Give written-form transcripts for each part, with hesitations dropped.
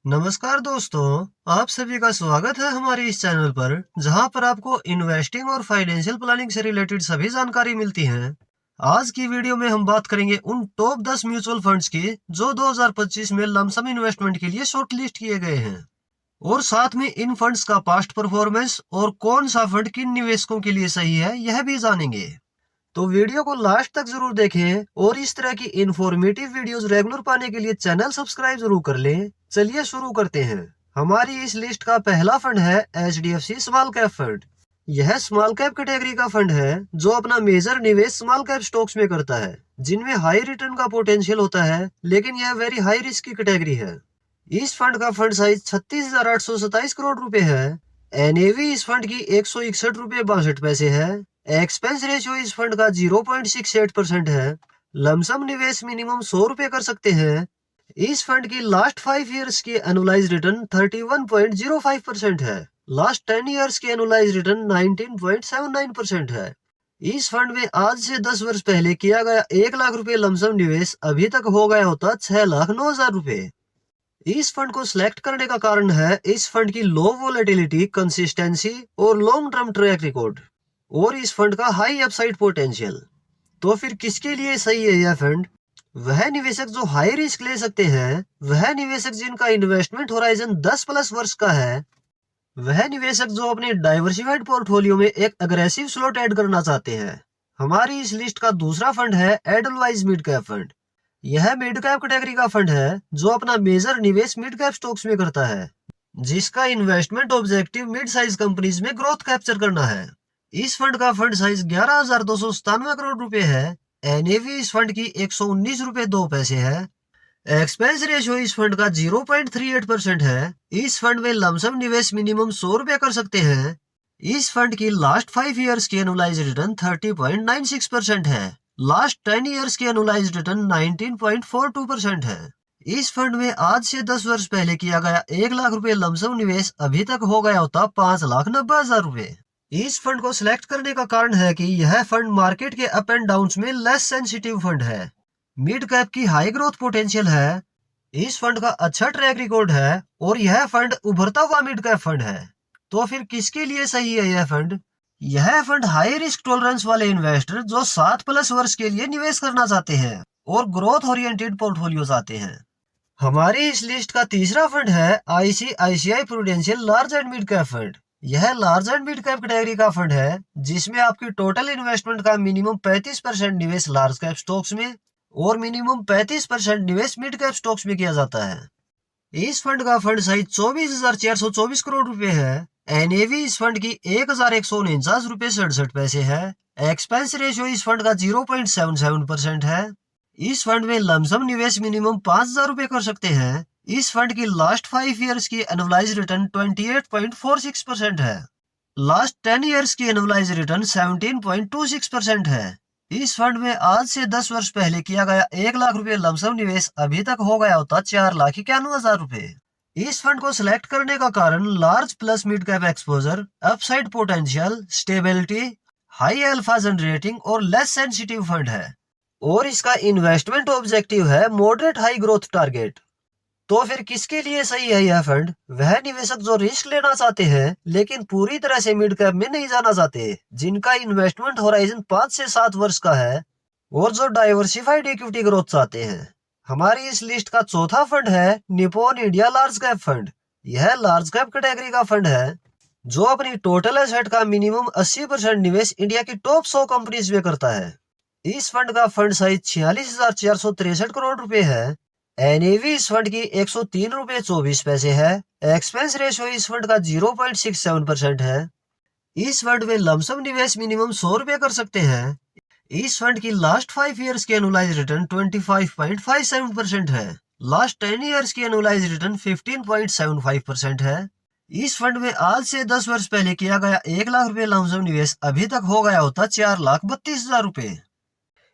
नमस्कार दोस्तों, आप सभी का स्वागत है हमारे इस चैनल पर जहां पर आपको इन्वेस्टिंग और फाइनेंशियल प्लानिंग से रिलेटेड सभी जानकारी मिलती है। आज की वीडियो में हम बात करेंगे उन टॉप 10 म्यूचुअल फंड्स की जो 2025 में लमसम इन्वेस्टमेंट के लिए शॉर्टलिस्ट किए गए हैं और साथ में इन फंड्स का पास्ट परफॉर्मेंस और कौन सा फंड किन निवेशकों के लिए सही है यह भी जानेंगे। तो वीडियो को लास्ट तक जरूर देखें और इस तरह की इंफॉर्मेटिव वीडियोस रेगुलर पाने के लिए चैनल सब्सक्राइब जरूर कर लें। चलिए शुरू करते हैं। हमारी इस लिस्ट का पहला फंड है HDFC स्मॉल कैप फंड। यह स्मॉल कैप कैटेगरी का फंड है जो अपना मेजर निवेश स्मॉल कैप स्टॉक्स में करता है जिनमें हाई रिटर्न का पोटेंशियल होता है, लेकिन यह वेरी हाई रिस्क की कैटेगरी है। इस फंड का फंड साइज 36,827 करोड़ रुपए है। NAV इस फंड की 161 रुपए 62 पैसे है। एक्सपेंस रेशियो इस फंड का 0.68% है। लमसम निवेश मिनिमम 100 रुपए कर सकते हैं। इस फंड की लास्ट 5 इयर्स की एनुअलाइज रिटर्न 31.05% है। लास्ट 10 इयर्स की एनुअलाइज रिटर्न 19.79% है। इस फंड में आज से 10 वर्ष पहले किया गया 1 लाख रुपए लमसम निवेश अभी तक हो गया होता 6,09,000 रुपए। इस फंड को सिलेक्ट करने का कारण है इस फंड की लो वोलेटिलिटी, कंसिस्टेंसी और लॉन्ग टर्म ट्रैक रिकॉर्ड और इस फंड का हाई अपसाइड पोटेंशियल। तो फिर किसके लिए सही है यह फंड? वह निवेशक जो हाई रिस्क ले सकते हैं, वह निवेशक जिनका इन्वेस्टमेंट होराइजन 10+ वर्ष का है, वह निवेशक जो अपने डाइवर्सिफाइड पोर्टफोलियो में एक अग्रेसिव स्लॉट ऐड करना चाहते हैं। हमारी इस लिस्ट का दूसरा फंड है एडलवाइज मिड कैप फंड। यह मिड कैप कैटेगरी का फंड है जो अपना मेजर निवेश मिड कैप स्टॉक्स में करता है, जिसका investment objective mid size companies में ग्रोथ कैप्चर करना है। इस फंड का फंड साइज 11,297 करोड़ रुपए है। NAV इस फंड की 119 रुपए 2 पैसे है। एक्सपेंस रेशियो इस फंड का 0.38% है। इस फंड में लमसम निवेश मिनिमम 100 रुपए कर सकते हैं। इस फंड की लास्ट 5 इयर्स की एनुअलाइज रिटर्न 30.96% है। लास्ट 10 इयर्स की एनुअलाइज रिटर्न 19.42% है। इस फंड में आज से 10 वर्ष पहले किया गया 1 लाख रुपए लमसम निवेश अभी तक हो गया होता 5,90,000 रुपए। इस फंड को सिलेक्ट करने का कारण है कि यह फंड मार्केट के अप एंड डाउन्स में लेस सेंसिटिव फंड है। मिड कैप की हाई ग्रोथ पोटेंशियल है। इस फंड का अच्छा ट्रैक रिकॉर्ड है और यह फंड उभरता हुआ मिड कैप फंड है। तो फिर किसके लिए सही है यह फंड? यह फंड हाई रिस्क टॉलरेंस वाले इन्वेस्टर जो 7+ वर्ष के लिए निवेश करना चाहते हैं और ग्रोथ ओरिएंटेड पोर्टफोलियो चाहते हैं। हमारी इस लिस्ट का तीसरा फंड है ICICI prudential large and mid cap fund. यह large and mid cap category का फंड है जिसमें आपकी टोटल इन्वेस्टमेंट का मिनिमम 35% निवेश लार्ज कैप स्टॉक्स में और मिनिमम 35% निवेश मिड कैप स्टॉक्स में किया जाता है। इस फंड का फंड साइज 24,424 करोड़ रुपए है। NAV इस फंड की 1,149 रुपए 67 पैसे है। एक्सपेंस रेशियो इस फंड का 0.77% है। इस फंड में लमसम निवेश मिनिमम 5,000 रुपए कर सकते हैं। इस फंड की लास्ट 5 इयर्स की एनुअलाइज रिटर्न 28.46% है। लास्ट 10 इयर्स की एनुअलाइज रिटर्न 17.26% है। इस फंड में आज से 10 वर्ष पहले किया गया 1 लाख रुपए लमसम निवेश अभी तक हो गया होता 4,91,000 रुपए। इस फंड को सिलेक्ट करने का कारण large plus mid cap exposure, upside potential, stability, high alpha generating और लेस सेंसिटिव फंड है और इसका इन्वेस्टमेंट ऑब्जेक्टिव है मॉडरेट हाई ग्रोथ टारगेट। तो फिर किसके लिए सही है यह फंड? वह निवेशक जो रिस्क लेना चाहते हैं लेकिन पूरी तरह से मिड कैप में नहीं जाना चाहते, जिनका इन्वेस्टमेंट होराइजन 5 से 7 वर्ष का है और जो डाइवर्सिफाइड इक्विटी ग्रोथ चाहते हैं। हमारी इस लिस्ट का चौथा फंड है Nippon India large cap fund. यह लार्ज कैप कैटेगरी का फंड है जो अपनी टोटल एसेट का मिनिमम 80% निवेश इंडिया की टॉप 100 कंपनीज में करता है। इस फंड का फंड साइज 46,463 करोड़ रुपए है। NAV इस फंड की 103 रुपए 24 पैसे है। एक्सपेंस रेशियो इस फंड का 0.67% है। इस फंड में लमसम निवेश मिनिमम 100 रुपए कर सकते हैं। इस फंड की लास्ट 5 इयर्स की एनुअलाइज रिटर्न 25.57% है। लास्ट 10 इयर्स की एनुअलाइज रिटर्न 15.75% है। इस फंड में आज से 10 वर्ष पहले किया गया 1 लाख रुपए लमसम निवेश अभी तक हो गया होता 4,32,000 रुपए।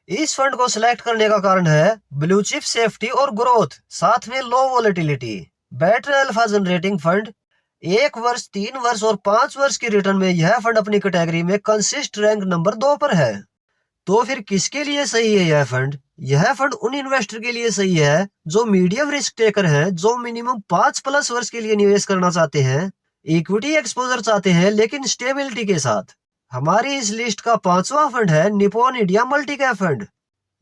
इस फंड को सिलेक्ट करने का कारण है ब्लू चिप सेफ्टी और ग्रोथ, साथ में low volatility, better alpha generating fund. 1 वर्ष, 3 वर्ष और 5 वर्ष की रिटर्न में यह फंड अपनी कैटेगरी में कंसिस्ट रैंक नंबर 2 पर है। तो फिर किसके लिए सही है यह फंड? यह फंड उन इन्वेस्टर के लिए सही है जो मीडियम रिस्क टेकर हैं, जो मिनिमम 5+ वर्ष के लिए निवेश करना चाहते हैं, इक्विटी एक्सपोजर चाहते हैं लेकिन स्टेबिलिटी के साथ। हमारी इस लिस्ट का 5वां फंड है Nippon India multi cap fund.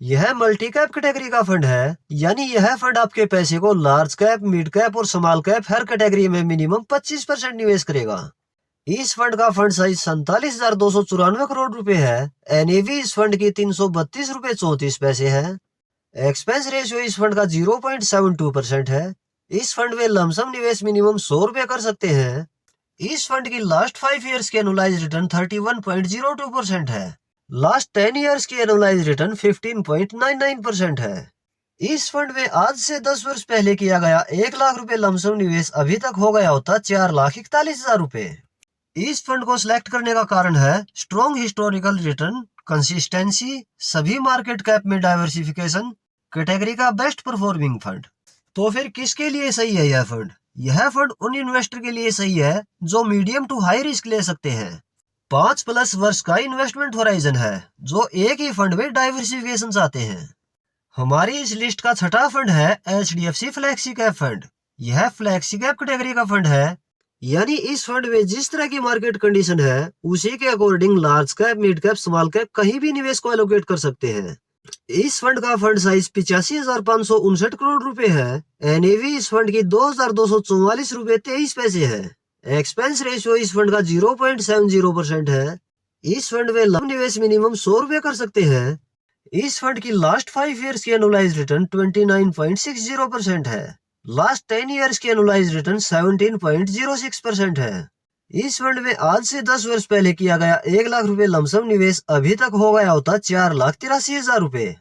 यह मल्टी कैप कैटेगरी का फंड है, यानी यह फंड आपके पैसे को लार्ज कैप, मिड कैप और स्मॉल कैप हर कैटेगरी में मिनिमम 25% निवेश करेगा। इस फंड का फंड साइज 47,294 करोड़ रुपए है। एनएवी इस फंड की 332 रुपए 34 पैसे है। एक्सपेंस रेशियो इस फंड का 0.72% है। इस फंड में लमसम निवेश मिनिमम 100 रुपए कर सकते हैं। इस फंड की लास्ट 5 ईयर्स की एनुअलाइज रिटर्न 31.02% है। लास्ट 10 ईयर्स की एनुअलाइज रिटर्न 15.99% है। इस फंड में आज से 10 वर्ष पहले किया गया 1 लाख रुपए लमसम निवेश अभी तक हो गया होता 4,41,000 रुपए। इस फंड को सिलेक्ट करने का कारण है स्ट्रॉन्ग हिस्टोरिकल रिटर्न, कंसिस्टेंसी, सभी मार्केट कैप में डाइवर्सिफिकेशन, कैटेगरी का बेस्ट परफॉर्मिंग फंड। तो फिर किसके लिए सही है यह फंड? यह फंड उन इन्वेस्टर के लिए सही है जो मीडियम टू हाई रिस्क ले सकते हैं। 5+ वर्ष का इन्वेस्टमेंट होराइजन है, जो एक ही फंड में डाइवर्सिफिकेशन चाहते हैं। हमारी इस लिस्ट का 6ठा फंड है HDFC फ्लेक्सी कैप फंड। यह फ्लेक्सी कैप कैटेगरी का फंड है, यानी इस फंड में जिस तरह की मार्केट कंडीशन है उसी के according large cap, mid cap, small cap कहीं भी निवेश को एलोकेट कर सकते हैं। इस फंड का फंड साइज 85,559 करोड़ रुपए है। एनएवी इस फंड की 2,244 रुपए 23 पैसे है। एक्सपेंस रेशियो इस फंड का 0.70% है। इस फंड में लम निवेश मिनिमम 100 रुपए कर सकते हैं। इस फंड की लास्ट 5 ईयर्स की एनुअलाइज रिटर्न 29.60% है। लास्ट 10 ईयर्स की एनुअलाइज रिटर्न 17.06% है। इस फंड में आज से 10 वर्ष पहले किया गया 1 लाख रुपए लमसम निवेश अभी तक हो गया होता 4,83,000 रुपए।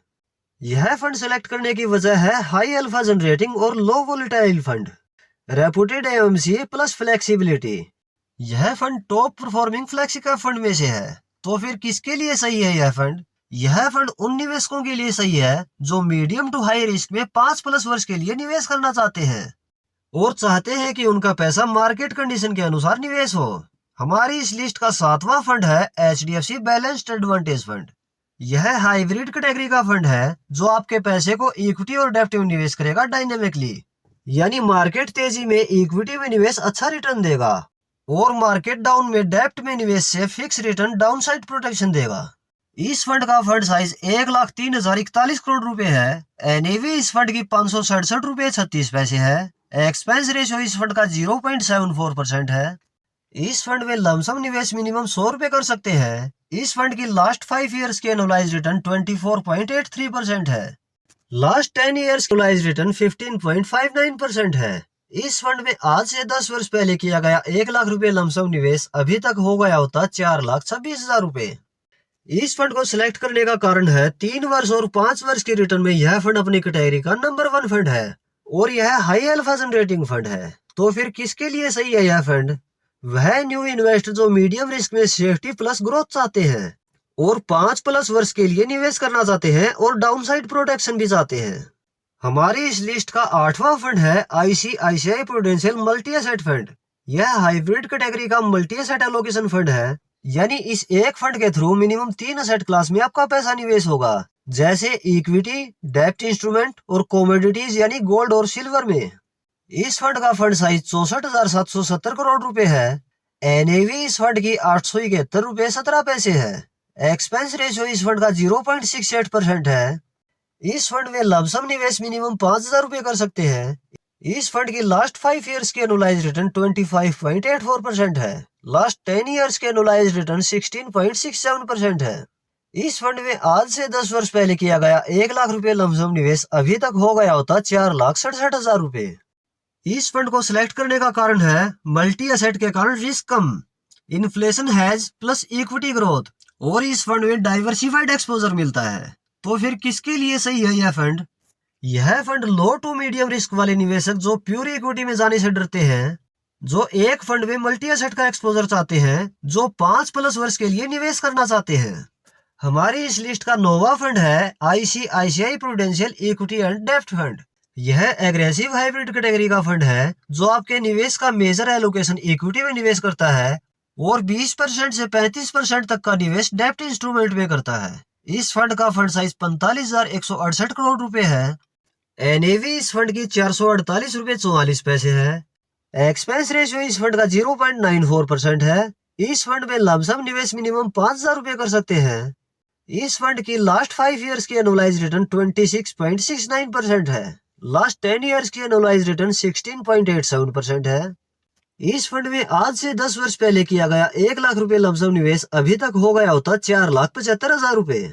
यह फंड सेलेक्ट करने की वजह है हाई अल्फा जनरेटिंग और low volatile fund, reputed MCA plus flexibility. यह fund top performing flexi cap fund में से है। तो फिर किसके लिए सही है यह फंड? यह फंड उन निवेशकों के लिए सही है जो मीडियम टू हाई रिस्क में 5+ वर्ष के लिए निवेश करना चाहते हैं और चाहते हैं कि उनका पैसा मार्केट कंडीशन के अनुसार निवेश हो। हमारी इस लिस्ट का 7वां फंड है HDFC बैलेंस्ड एडवांटेज फंड। यह हाइब्रिड कैटेगरी का फंड है जो आपके पैसे को इक्विटी और डेब्ट में निवेश करेगा डायनेमिकली, यानी मार्केट तेजी में इक्विटी में निवेश अच्छा रिटर्न देगा और मार्केट डाउन में डेब्ट में निवेश से फिक्स रिटर्न डाउनसाइड प्रोटेक्शन देगा। इस फंड का फंड साइज 1,03,041 करोड़ रुपए है। एनएवी इस फंड की 567 रुपए 36 पैसे है। एक्सपेंस रेशियो इस फंड का 0.74% है। इस फंड में लमसम निवेश मिनिमम 100 रुपए कर सकते हैं। इस फंड की लास्ट 5 ईयर्स की एनुअलाइज रिटर्न 24.83% है। लास्ट 10 ईयर्स की एनुअलाइज रिटर्न 15.59% है। इस फंड में आज से 10 वर्ष पहले किया गया 1 लाख रुपए लमसम निवेश अभी तक हो गया होता 4,26,000 रुपए। इस फंड को सिलेक्ट करने का कारण है 3 वर्ष और 5 वर्ष के रिटर्न में यह फंड अपनी कैटेगरी का नंबर 1 फंड है और यह हाई अल्फा जनरेटिंग फंड है। तो फिर किसके लिए सही है यह फंड? वह न्यू इन्वेस्टर जो मीडियम रिस्क में सेफ्टी प्लस ग्रोथ चाहते हैं और 5+ वर्ष के लिए निवेश करना चाहते हैं और डाउनसाइड प्रोटेक्शन भी चाहते हैं। हमारी इस लिस्ट का 8वां फंड है ICICI prudential multi asset fund. यह हाइब्रिड कैटेगरी का मल्टी एसेट एलोकेशन फंड है, यानी इस एक फंड के थ्रू मिनिमम 3 एसेट क्लास में आपका पैसा निवेश होगा, जैसे इक्विटी, डेब्ट इंस्ट्रूमेंट और कमोडिटीज यानी गोल्ड और सिल्वर में। इस फंड का फंड साइज 64,770 करोड़ रुपए है। एनएवी इस फंड की 871 रुपए 17 पैसे है। एक्सपेंस रेशियो इस फंड का 0.68% है। इस फंड में लमसम निवेश मिनिमम 5,000 रुपए कर सकते हैं। इस फंड की लास्ट 5 ईयर्स की एनुअलाइज रिटर्न 25.84% है। लास्ट 10 ईयर्स के एनुअलाइज रिटर्न 16.67% है। इस फंड में आज से 10 वर्ष पहले किया गया 1 लाख रुपए लमसम निवेश अभी तक हो गया होता 4,67,000 रुपए। इस फंड को सिलेक्ट करने का कारण है मल्टी एसेट के कारण risk come, inflation has plus equity growth और इस फंड में डाइवर्सिफाइड एक्सपोजर मिलता है। तो फिर किसके लिए सही है यह फंड? यह fund low to medium risk वाले निवेशक जो प्योर इक्विटी में जाने से डरते हैं, जो एक फंड में मल्टी एसेट का एक्सपोजर चाहते हैं, जो 5+ वर्ष के लिए निवेश करना चाहते हैं। हमारी इस लिस्ट का 9वां फंड है ICICI प्रूडेंशियल इक्विटी एंड डेब्ट फंड। यह एग्रेसिव हाइब्रिड कैटेगरी का फंड है जो आपके निवेश का मेजर एलोकेशन इक्विटी में निवेश करता है और 20% से 35% तक का निवेश डेब्ट इंस्ट्रूमेंट में करता है। इस फंड का फंड साइज 45,168 करोड़ रुपए है। एनएवी इस फंड की 448 रुपए 44 पैसे है। एक्सपेंस रेशियो इस फंड का 0.94% है। इस फंड में लमसम निवेश मिनिमम 5,000 रुपए कर सकते हैं। इस फंड की लास्ट 5 ईयर्स की एनुअलाइज रिटर्न 26.69% है। लास्ट 10 ईयर्स की एनुअलाइज रिटर्न 16.87% है। इस फंड में आज से 10 वर्ष पहले किया गया 1 लाख रुपए लमसम निवेश अभी तक हो गया होता 4,75,000 रुपए।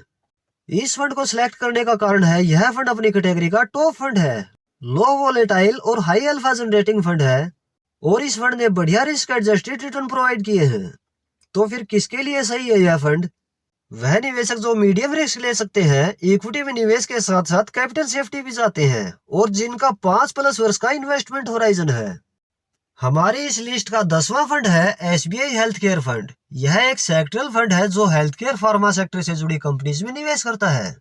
इस फंड को सिलेक्ट करने का कारण है यह फंड अपनी कैटेगरी का टॉप फंड है, लो वोलेटाइल और हाई अल्फा जनरेटिंग फंड है और इस फंड ने बढ़िया रिस्क एडजस्टेड रिटर्न प्रोवाइड किए हैं। तो फिर किसके लिए सही है यह फंड? वह निवेशक जो मीडियम रिस्क ले सकते हैं, इक्विटी में निवेश के साथ साथ कैपिटल सेफ्टी भी चाहते हैं और जिनका 5+ वर्ष का इन्वेस्टमेंट होराइजन है। हमारी इस लिस्ट का 10वां फंड है एसबीआई हेल्थ केयर फंड। यह एक सेक्टरल फंड है जो हेल्थ केयर फार्मा सेक्टर से जुड़ी कंपनीज में निवेश करता है।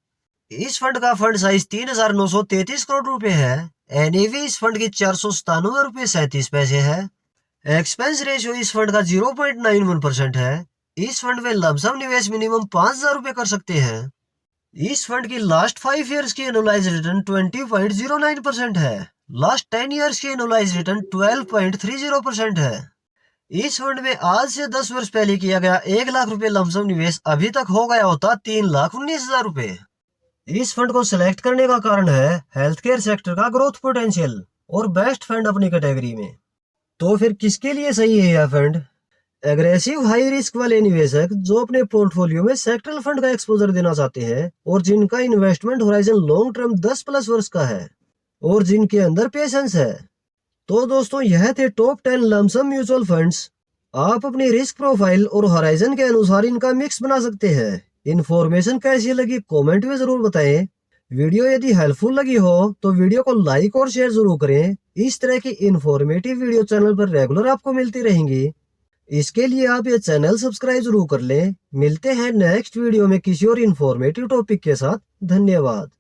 इस फंड का फंड साइज 3,933 करोड़ रुपए है। एनएवी इस फंड की 497 रुपए 37 पैसे है। एक्सपेंस रेशियो इस फंड का 0.91% है। इस फंड में लमसम निवेश मिनिमम 5,000 रुपए कर सकते हैं। इस फंड की लास्ट 5 ईयर्स की एनुअलाइज रिटर्न 20.09% है। लास्ट 10 ईयर्स की एनुअलाइज रिटर्न 12.30% है। इस फंड में आज से 10 वर्ष पहले किया गया 1 लाख रुपए लमसम निवेश अभी तक हो गया होता 3,19,000 रुपए। इस फंड को सिलेक्ट करने का कारण है हेल्थ केयर सेक्टर का ग्रोथ पोटेंशियल और बेस्ट फंड अपनी कैटेगरी में। तो फिर किसके लिए सही है यह फंड? एग्रेसिव हाई रिस्क वाले निवेशक जो अपने पोर्टफोलियो में सेक्टरल फंड का एक्सपोजर देना चाहते हैं और जिनका इन्वेस्टमेंट होराइजन लॉन्ग टर्म 10+ वर्ष का है और जिनके अंदर पेशेंस है। तो दोस्तों यह थे टॉप 10 लमसम म्यूचुअल फंड्स। आप अपनी रिस्क प्रोफाइल और होराइजन के अनुसार इनका मिक्स बना सकते हैं। इन्फॉर्मेशन कैसी लगी कमेंट में जरूर बताएं। वीडियो यदि हेल्पफुल लगी हो तो वीडियो को लाइक और शेयर जरूर करें। इस तरह की इन्फॉर्मेटिव वीडियो चैनल पर रेगुलर आपको मिलती रहेंगी। इसके लिए आप ये चैनल सब्सक्राइब जरूर कर लें। मिलते हैं नेक्स्ट वीडियो में किसी और इन्फॉर्मेटिव टॉपिक के साथ। धन्यवाद।